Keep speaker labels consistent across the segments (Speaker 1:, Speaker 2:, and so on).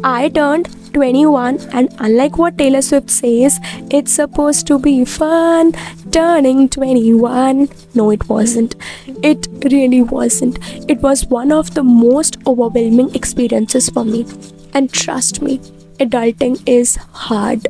Speaker 1: I turned 21, and unlike what Taylor Swift says, it's supposed to be fun turning 21. No, it wasn't. It really wasn't. It was one of the most overwhelming experiences for me. And trust me, adulting is hard.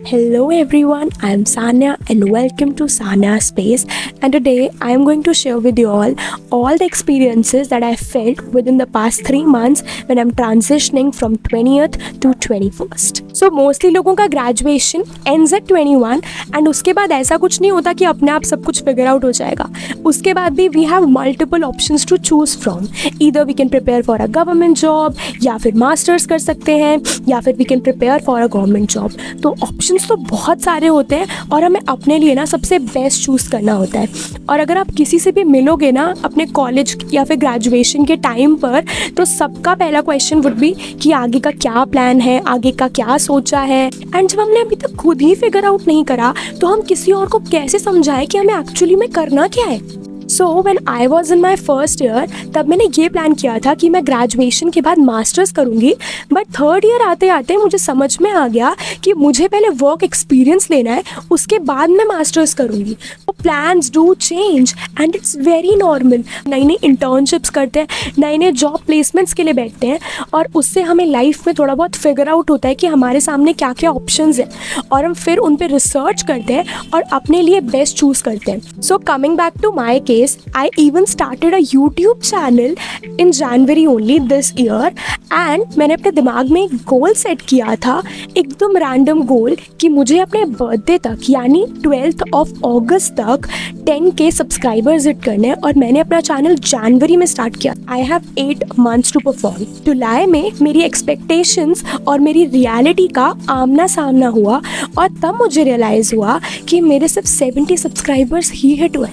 Speaker 1: Hello everyone, I am Sanya and welcome to Sanya Space, and today I am going to share with you all the experiences that I felt within the past 3 months when I'm transitioning from 20th to 21st. So mostly लोगों का graduation ends at 21 and उसके बाद ऐसा कुछ नहीं होता कि अपने आप सब कुछ figure out हो जाएगा. उसके बाद भी we have multiple options to choose from. Either we can prepare for a government job या फिर masters कर सकते हैं या फिर we can prepare for a government job. तो ऑप्शंस तो बहुत सारे होते हैं और हमें अपने लिए ना सबसे बेस्ट चूज़ करना होता है. और अगर आप किसी से भी मिलोगे ना अपने कॉलेज या फिर ग्रेजुएशन के टाइम पर, तो सबका पहला क्वेश्चन वुड बी कि आगे का क्या प्लान है, आगे का क्या सोचा है. एंड जब हमने अभी तक खुद ही फिगर आउट नहीं करा तो हम किसी और को कैसे समझाएं कि हमें एक्चुअली में करना क्या है. So when I was in my first year तब मैंने ये प्लान किया था कि मैं ग्रेजुएशन के बाद मास्टर्स करूँगी, बट थर्ड ईयर आते आते मुझे समझ में आ गया कि मुझे पहले वर्क एक्सपीरियंस लेना है, उसके बाद मैं मास्टर्स करूँगी. तो plans do change and it's very normal. नई नई इंटर्नशिप्स करते हैं, नए नए जॉब प्लेसमेंट्स के लिए बैठते हैं और उससे हमें लाइफ में थोड़ा बहुत फिगर आउट होता है कि हमारे सामने क्या क्या ऑप्शंस हैं और हम फिर उन पर रिसर्च करते हैं और अपने लिए बेस्ट चूज़ करते हैं. So coming back to my case, I even started a YouTube channel in January only this year and मैंने अपने दिमाग में एक गोल सेट किया था, एकदम रैंडम गोल, कि मुझे अपने बर्थडे तक यानी 12th of August तक 10K सब्सक्राइबर्स हिट करने हैं. और मैंने अपना चैनल जनवरी में स्टार्ट किया. I have 8 months to perform. जुलाई में मेरी एक्सपेक्टेशंस और मेरी रियलिटी का आमना सामना हुआ और तब मुझे रियलाइज़ हुआ कि मेरे सिर्फ 70 सब्सक्राइबर्स ही हिट हुए.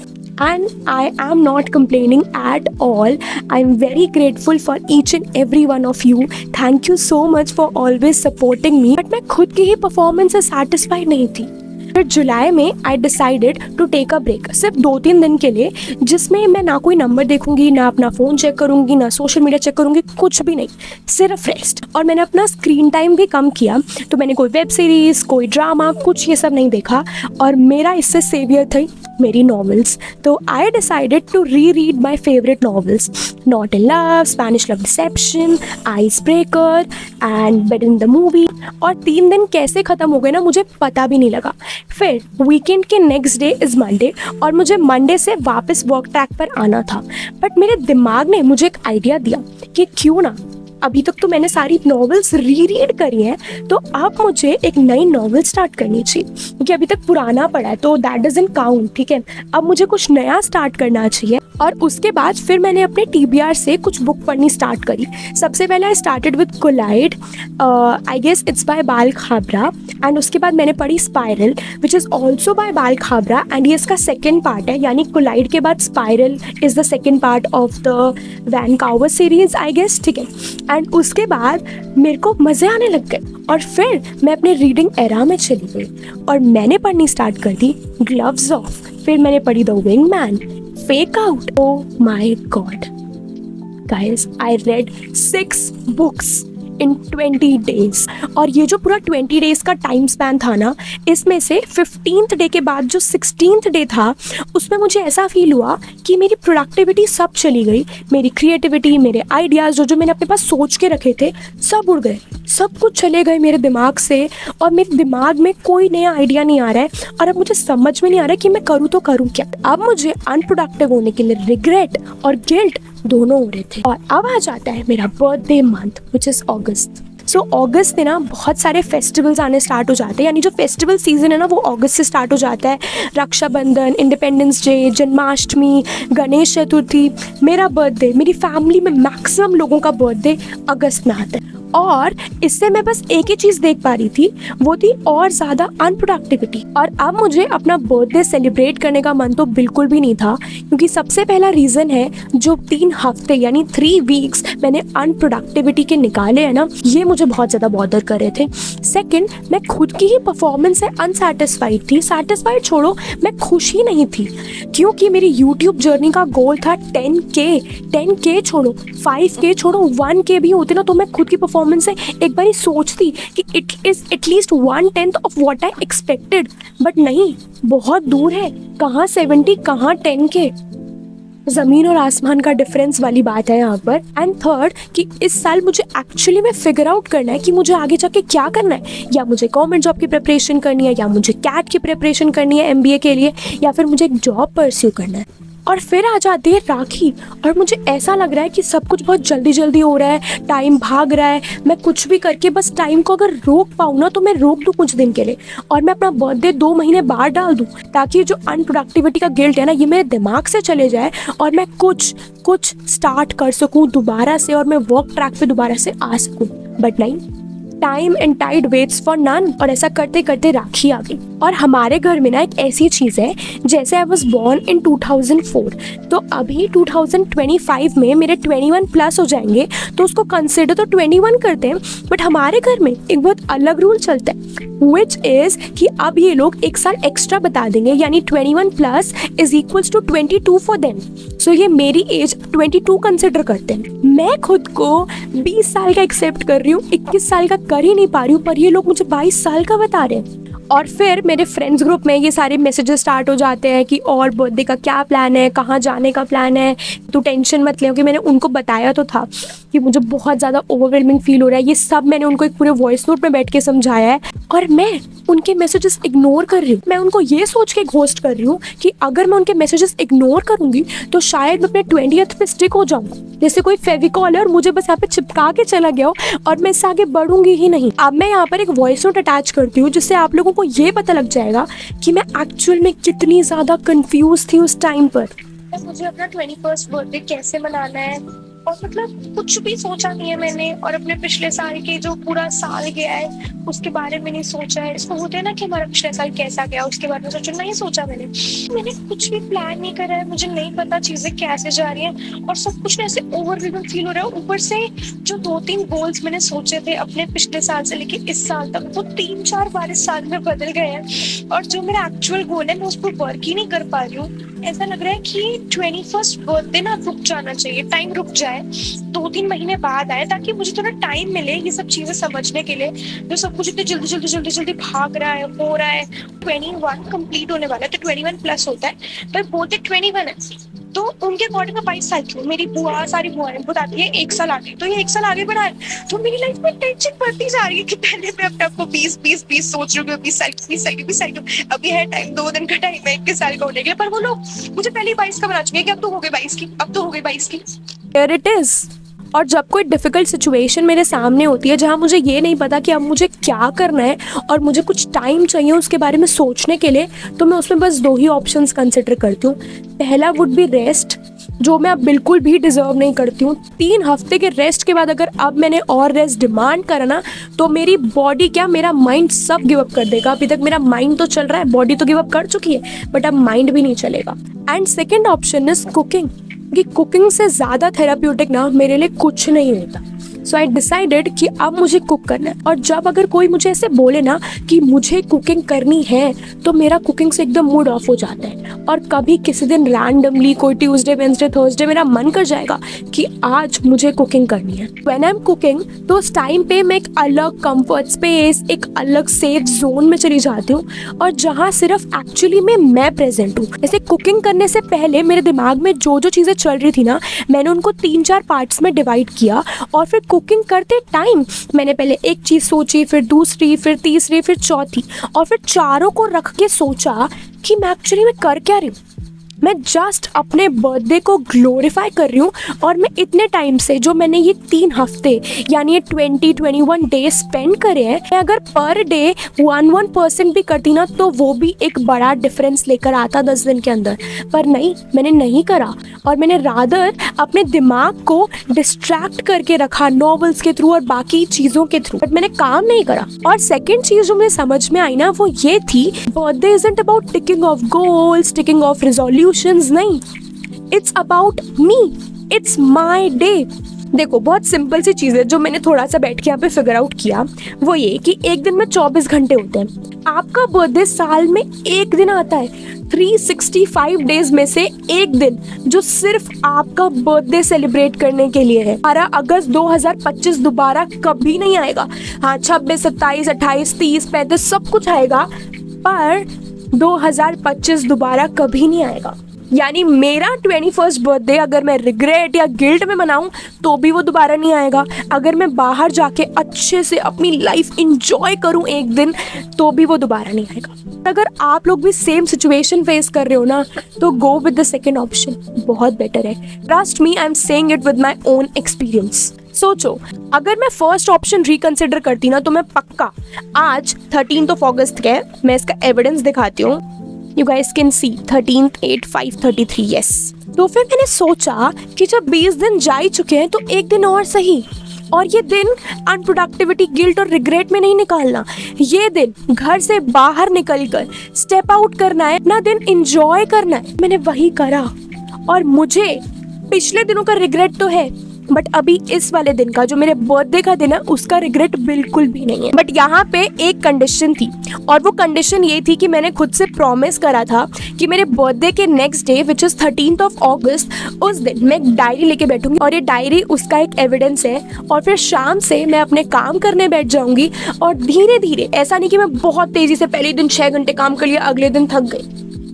Speaker 1: And I am not complaining at all. I am very grateful for each and every one of you. Thank you so much for always supporting me. But मैं खुद की ही परफॉर्मेंस से satisfied नहीं थी. फिर जुलाई में I decided to take a break, सिर्फ 2-3 दिन के लिए, जिसमें मैं ना कोई नंबर देखूंगी, ना अपना फ़ोन चेक करूंगी, ना सोशल मीडिया चेक करूंगी, कुछ भी नहीं, सिर्फ रेस्ट. और मैंने अपना स्क्रीन टाइम भी कम किया. तो मैंने कोई वेब सीरीज़, कोई ड्रामा, कुछ ये सब नहीं देखा. और मेरा इससे सेवियर थी मेरी नॉवेल्स. तो I decided to read my favourite novels, not in love, Spanish love deception, ice breaker and bed in the movie. और 3 दिन कैसे ख़त्म हो गए ना मुझे पता भी नहीं लगा. फिर वीकेंड के नेक्स्ट डे इज़ मंडे और मुझे मंडे से वापस वर्क ट्रैक पर आना था. बट मेरे दिमाग ने मुझे एक आइडिया दिया कि क्यों ना, अभी तक तो मैंने सारी नॉवेल्स रीड करी हैं, तो अब मुझे एक नई नॉवेल स्टार्ट करनी चाहिए, क्योंकि अभी तक पुराना पड़ा है तो दैट डजंट काउंट. ठीक है, अब मुझे कुछ नया स्टार्ट करना चाहिए. और उसके बाद फिर मैंने अपने TBR से कुछ बुक पढ़नी स्टार्ट करी. सबसे पहले I started with Collide, I guess it's by Bal Khabra. And उसके बाद मैंने पढ़ी Spiral which is also by Bal Khabra and ये इसका सेकेंड पार्ट है, यानी कोलाइड के बाद Spiral is the second part of the Vancouver series I guess. ठीक है, एंड उसके बाद मेरे को मज़े आने लग गए और फिर मैं अपने रीडिंग एरा में चली गई और मैंने पढ़नी स्टार्ट कर दी ग्लव्स ऑफ. फिर मैंने पढ़ी the wing man, fake out. Oh my God, guys, I read 6 books in 20 days. और ये जो पूरा 20 days का टाइम स्पैन था ना, इसमें से 15th डे के बाद जो 16th डे था उसमें मुझे ऐसा फील हुआ कि मेरी प्रोडक्टिविटी सब चली गई. मेरी क्रिएटिविटी, मेरे आइडियाज़ जो मैंने अपने पास सोच के रखे थे सब उड़ गए, सब कुछ चले गए मेरे दिमाग से. और मेरे दिमाग में कोई नया आइडिया नहीं आ रहा है और अब मुझे समझ में नहीं आ रहा है कि मैं करूँ तो करूँ क्या. अब मुझे अनप्रोडक्टिव होने के लिए रिग्रेट और गिल्ट दोनों हो रहे थे. और अब आ जाता है मेरा बर्थडे मंथ विच इज़ अगस्त. सो अगस्त में ना बहुत सारे फेस्टिवल्स आने स्टार्ट हो जाते हैं, यानी जो फेस्टिवल सीजन है ना वो अगस्त से स्टार्ट हो जाता है. Rakshabandhan, independence day, Janmashtami, Ganesh Chaturthi. मेरा बर्थडे, मेरी फैमिली में मैक्सिमम लोगों का बर्थडे अगस्त में आता है और इससे मैं बस एक ही चीज़ देख पा रही थी, वो थी और ज़्यादा अनप्रोडक्टिविटी। और अब मुझे अपना बर्थडे सेलिब्रेट करने का मन तो बिल्कुल भी नहीं था, क्योंकि सबसे पहला रीज़न है जो 3 हफ्ते यानी 3 वीक्स मैंने अनप्रोडक्टिविटी के निकाले हैं ना, ये मुझे बहुत ज़्यादा बॉदर कर रहे थे। सेकंड, मैं खुद की ही परफॉर्मेंस से अनसेटिस्फाइड थी। सेटिस्फाइड छोड़ो, मैं खुश ही नहीं थी, क्योंकि मेरी यूट्यूब जर्नी का गोल था 10K छोड़ो, 5K छोड़ो, 1K भी होते ना तो मैं खुद की परफॉर्मेंस से एक बार ही सोचती कि it is at least 1/10 of what I expected. But नहीं, बहुत दूर है, कहाँ 70 कहाँ 10K। ज़मीन और आसमान का डिफरेंस वाली बात है यहाँ पर। एंड थर्ड, कि इस साल मुझे एक्चुअली में फिगर आउट करना है कि मुझे आगे जाके क्या करना है। या मुझे गवर्नमेंट जॉब की प्रिपरेशन करनी है, या मुझे कैट की प्रिपरेशन करनी है MBA के लिए, या फिर मुझे एक जॉब परस्यू करना है। और फिर आ जाती है राखी, और मुझे ऐसा लग रहा है कि सब कुछ बहुत जल्दी जल्दी हो रहा है, टाइम भाग रहा है। मैं कुछ भी करके बस टाइम को अगर रोक पाऊँ ना तो मैं रोक दूँ कुछ दिन के लिए, और मैं अपना बर्थडे 2 महीने बाद डाल दूँ, ताकि जो अनप्रोडक्टिविटी का गिल्ट है ना, ये मेरे दिमाग से चले जाए और मैं कुछ स्टार्ट कर सकूँ दोबारा से, और मैं वर्क ट्रैक पे दोबारा से आ सकूँ। बट नहीं, time and tide waits for none, और ऐसा करते करते राखी आ गई। और हमारे घर में ना एक ऐसी चीज़ है, जैसे आई वॉज बॉर्न इन 2004, तो अभी 2025 में मेरे 21 प्लस हो जाएंगे, तो उसको कंसिडर तो 21 करते हैं। बट हमारे घर में एक बहुत अलग रूल चलता है, विच इज़ कि अब ये लोग 1 साल एक्स्ट्रा बता देंगे, यानी 21 plus is equals to 22 for them. So ये मेरी एज 22 कंसिडर करते हैं। मैं खुद को 20 साल का एक्सेप्ट कर रही हूँ, 21 साल का कर ही नहीं पा रही हूँ, पर ये लोग मुझे 22 साल का बता रहे हैं। और फिर मेरे फ्रेंड्स ग्रुप में ये सारे मैसेजेस स्टार्ट हो जाते हैं कि और बर्थडे का क्या प्लान है, कहाँ जाने का प्लान है। तो टेंशन मत ले, कि मैंने उनको बताया तो था कि मुझे बहुत ज़्यादा ओवरवेलमिंग फील हो रहा है। ये सब मैंने उनको एक पूरे वॉइस नोट में बैठ के समझाया है, और मैं उनके मैसेजेस इग्नोर कर रही हूँ। मैं उनको ये सोच के घोस्ट कर रही हूँ कि अगर मैं उनके मैसेजेस इग्नोर करूँगी तो शायद मैं अपने 20th पे स्टिक हो जाऊँ, जैसे कोई फेविकॉल है और मुझे बस यहाँ पे चिपका के चला गया हो, और मैं इससे आगे बढ़ूंगी ही नहीं। अब मैं यहाँ पर एक वॉइस नोट अटैच करती हूँ, जिससे आप लोगों को ये पता लग जाएगा कि मैं एक्चुअल में कितनी ज़्यादा कंफ्यूज थी उस टाइम पर। मुझे अपना 21st बर्थडे कैसे मनाना है, और मतलब कुछ भी सोचा नहीं है मैंने। और अपने पिछले साल के जो पूरा साल गया है उसके बारे में नहीं सोचा है। इसको होता है ना कि हमारा पिछले साल कैसा गया, उसके बारे में सोचा नहीं, सोचा मैंने कुछ भी प्लान नहीं करा है। मुझे नहीं पता चीजें कैसे जा रही हैं, और सब कुछ ऐसे ओवरवेलमिंग फील हो रहा है। ऊपर से जो 2-3 गोल्स मैंने सोचे थे अपने पिछले साल से लेके इस साल तक, वो 3-4 बार इस साल में बदल गए हैं। और जो मेरा एक्चुअल गोल है मैं उस पर वर्क ही नहीं कर पा रही हूँ। ऐसा लग रहा है कि 21st बर्थडे ना रुक जाना चाहिए, टाइम रुक जाए, 2-3 महीने बाद आए, ताकि मुझे थोड़ा टाइम मिले ये सब चीजें समझने के लिए। जो सब कुछ इतने जल्दी भाग रहा है, हो रहा है। 21 कंप्लीट होने वाला है, तो 21 प्लस होता है, पर बोलते 21 है। तो उनके अकॉर्डिंग 22 साल क्यों? मेरी बुआ, सारी बुआएं बताती है 1 साल आगे, तो ये 1 साल आगे बढ़ा है। तो मेरी लाइफ में टेंशन बढ़ती जा रही है कि पहले मैं अपने आपको 20 सोच रही हूँ, 20 साल की अभी है टाइम, 2 दिन का टाइम है 21 साल का होने के लिए। पर वो लोग मुझे पहले 22 का बना चुके हैं कि अब तो हो गए 22 की, अब तो हो गई 22 की। Here it is। और जब कोई डिफ़िकल्ट सिचुएशन मेरे सामने होती है, जहाँ मुझे ये नहीं पता कि अब मुझे क्या करना है और मुझे कुछ टाइम चाहिए उसके बारे में सोचने के लिए, तो मैं उसमें बस 2 ही ऑप्शंस कंसिडर करती हूँ। पहला वुड बी रेस्ट, जो मैं अब बिल्कुल भी डिज़र्व नहीं करती हूँ। 3 हफ्ते के रेस्ट के बाद अगर अब मैंने और रेस्ट डिमांड करा ना, तो मेरी बॉडी क्या, मेरा माइंड सब गिव अप कर देगा। अभी तक मेरा माइंड तो चल रहा है, बॉडी तो गिव अप कर चुकी है, बट अब माइंड भी नहीं चलेगा। And second option is cooking, कि कुकिंग से ज़्यादा थेराप्यूटिक ना मेरे लिए कुछ नहीं होता। सो आई डिसाइडेड कि अब मुझे कुक करना है। और जब अगर कोई मुझे ऐसे बोले ना कि मुझे कुकिंग करनी है, तो मेरा कुकिंग से एकदम मूड ऑफ हो जाता है। और कभी किसी दिन रैंडमली कोई ट्यूसडे, वेंसडे, थर्सडे मेरा मन कर जाएगा कि आज मुझे कुकिंग करनी है। व्हेन आई एम कुकिंग, तो उस टाइम पे मैं एक अलग कंफर्ट स्पेस, एक अलग सेफ जोन में चली जाती हूँ, और जहाँ सिर्फ एक्चुअली में मैं प्रेजेंट हूँ। जैसे कुकिंग करने से पहले मेरे दिमाग में जो जो चीज़ें चल रही थी ना, मैंने उनको 3-4 पार्ट्स में डिवाइड किया। और फिर कुकिंग करते टाइम मैंने पहले एक चीज़ सोची, फिर दूसरी, फिर तीसरी, फिर चौथी, और फिर चारों को रख के सोचा कि मैं एक्चुअली में कर क्या रही हूँ। मैं जस्ट अपने बर्थडे को ग्लोरीफाई कर रही हूँ। और मैं इतने टाइम से जो मैंने ये 3 हफ्ते यानी ये 21 डेज स्पेंड करे हैं, मैं अगर पर डे 1% भी करती ना तो वो भी एक बड़ा डिफरेंस लेकर आता 10 दिन के अंदर। पर नहीं, मैंने नहीं करा और मैंने रादर अपने दिमाग को डिस्ट्रैक्ट करके रखा नॉवेल्स के थ्रू और बाकी चीज़ों के थ्रू, बट मैंने काम नहीं करा। और सेकेंड चीज़ जो मुझे समझ में आई ना वो ये थी, birthday isn't about ticking off goals, ticking off resolutions, नहीं, it's about me, it's my day. देखो बहुत सिंपल सी चीज़ है जो मैंने थोड़ा सा बैठ के यहाँ पे फिगर आउट किया, वो ये कि एक दिन में 24 घंटे होते हैं। आपका बर्थडे साल में एक दिन आता है, 365 डेज में से एक दिन जो सिर्फ आपका बर्थडे सेलिब्रेट करने के लिए है। 12 अगस्त 2025 दोबारा कभी नहीं आएगा। हाँ, 26, 27, 28, 30, 35 सब कुछ आएगा, पर 2025 दोबारा कभी नहीं आएगा। यानी मेरा 21st बर्थडे अगर मैं रिग्रेट या गिल्ट में मनाऊं तो भी वो दोबारा नहीं आएगा। अगर मैं बाहर जाके अच्छे से अपनी लाइफ इंजॉय करूं एक दिन तो भी वो दोबारा नहीं आएगा। अगर आप लोग भी सेम सिचुएशन फेस कर रहे हो ना तो go with the second option, बहुत बेटर है। Trust me, I am saying it with my own experience. सोचो, अगर मैं फर्स्ट ऑप्शन रिकंसिडर करती ना तो मैं पक्का आज 13 अगस्त है, मैं इसका एविडेंस दिखाती हूँ, You guys can see 13/8/5/33, yes। तो फिर मैंने सोचा कि जब 20 दिन जा ही चुके हैं तो एक दिन और सही, और ये दिन अनप्रोडक्टिविटी, गिल्ट और रिग्रेट में नहीं निकालना। ये दिन घर से बाहर निकलकर स्टेप आउट करना है, अपना दिन एंजॉय करना है। मैंने वही करा और मुझे पिछले दिनों का रिग्रेट तो है, बट अभी इस वाले दिन का जो मेरे बर्थडे का दिन है उसका रिग्रेट बिल्कुल भी नहीं है। बट यहाँ पे एक कंडीशन थी, और वो कंडीशन ये थी कि मैंने खुद से प्रॉमिस करा था कि मेरे बर्थडे के नेक्स्ट डे विच इज 13 अगस्त, उस दिन मैं एक डायरी लेके बैठूंगी और ये डायरी उसका एक एविडेंस है। और फिर शाम से मैं अपने काम करने बैठ जाऊंगी और धीरे धीरे, ऐसा नहीं कि मैं बहुत तेजी से पहले दिन 6 घंटे काम कर लिया अगले दिन थक गई,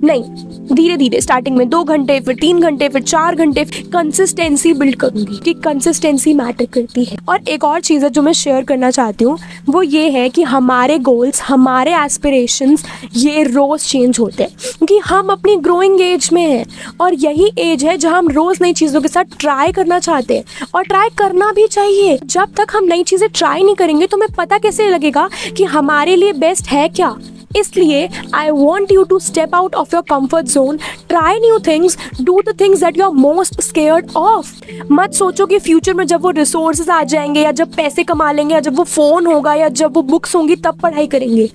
Speaker 1: नहीं, धीरे धीरे स्टार्टिंग में 2 घंटे, फिर 3 घंटे, फिर 4 घंटे, कंसिस्टेंसी बिल्ड करूंगी कि कंसिस्टेंसी मैटर करती है। और एक और चीज़ है जो मैं शेयर करना चाहती हूँ, वो ये है कि हमारे गोल्स, हमारे एस्पिरेशंस ये रोज़ चेंज होते हैं क्योंकि हम अपनी ग्रोइंग एज में हैं, और यही एज है जहाँ हम रोज़ नई चीज़ों के साथ ट्राई करना चाहते हैं, और ट्राई करना भी चाहिए। जब तक हम नई चीज़ें ट्राई नहीं करेंगे तो हमें पता कैसे लगेगा कि हमारे लिए बेस्ट है क्या। इसलिए I want you to step out of your comfort zone, try new things, do the things that you are most scared of. मत सोचो कि फ्यूचर में जब वो रिसोर्सेज आ जाएंगे, या जब पैसे कमा लेंगे, या जब वो फ़ोन होगा, या जब वो बुक्स होंगी तब पढ़ाई करेंगे।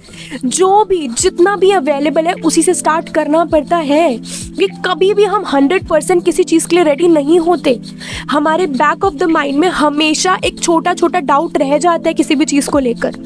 Speaker 1: जो भी जितना भी अवेलेबल है उसी से स्टार्ट करना पड़ता है, कि कभी भी हम 100% किसी चीज़ के लिए रेडी नहीं होते। हमारे बैक ऑफ द माइंड में हमेशा एक छोटा छोटा डाउट रह जाता है किसी भी चीज़ को लेकर,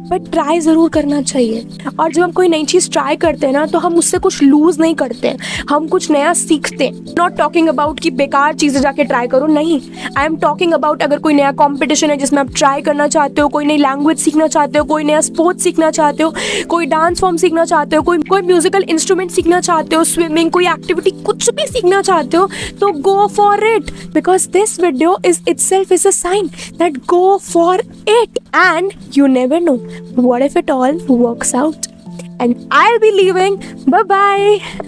Speaker 1: बट ट्राई ज़रूर करना चाहिए। और जब हम कोई नई चीज़ ट्राई करते हैं ना तो हम उससे कुछ लूज़ नहीं करते हैं, हम कुछ नया सीखते हैं। नॉट टॉकिंग अबाउट कि बेकार चीज़ें जाके ट्राई करो, नहीं, आई एम टॉकिंग अबाउट अगर कोई नया कॉम्पिटिशन है जिसमें आप ट्राई करना चाहते हो, कोई नई लैंग्वेज सीखना चाहते हो, कोई नया स्पोर्ट्स सीखना चाहते हो, कोई डांस फॉर्म सीखना चाहते हो, कोई म्यूजिकल इंस्ट्रूमेंट सीखना चाहते हो, स्विमिंग, कोई एक्टिविटी कुछ भी सीखना चाहते हो, तो go for it, because this video is itself is a sign that go for it, and you never know what if it all works out. And I'll be leaving. Bye bye.